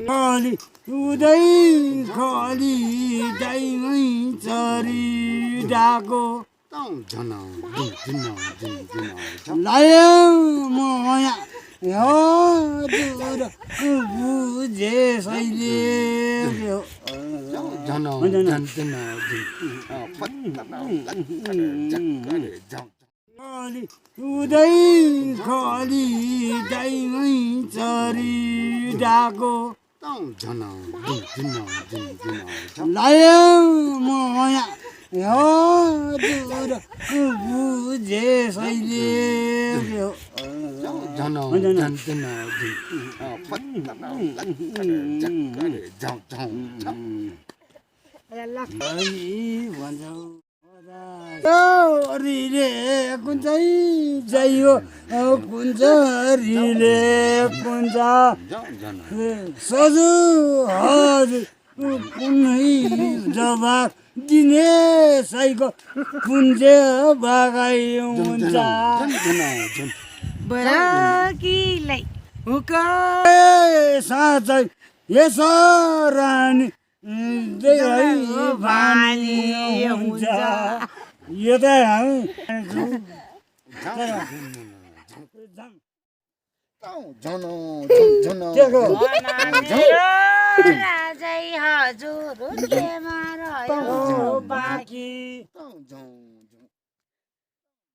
खाली उदै खाली दाइमै चरिरहेको लायो माया हजुर बुझे सैले खाली उदै खाली दाइमै चरिरहेको लायो माया हजुर बुझे सैले रिले कुन चाहिँ चाहियो कुन रिले कुन सजु हजुर कुनै जवाब दिने साइको कुन चाहिँ बागाइ हुन्छ बराकीलाई हुका साँच्चै यसो रानी भानी हुन्छ यो त राजै हजुर बाँकी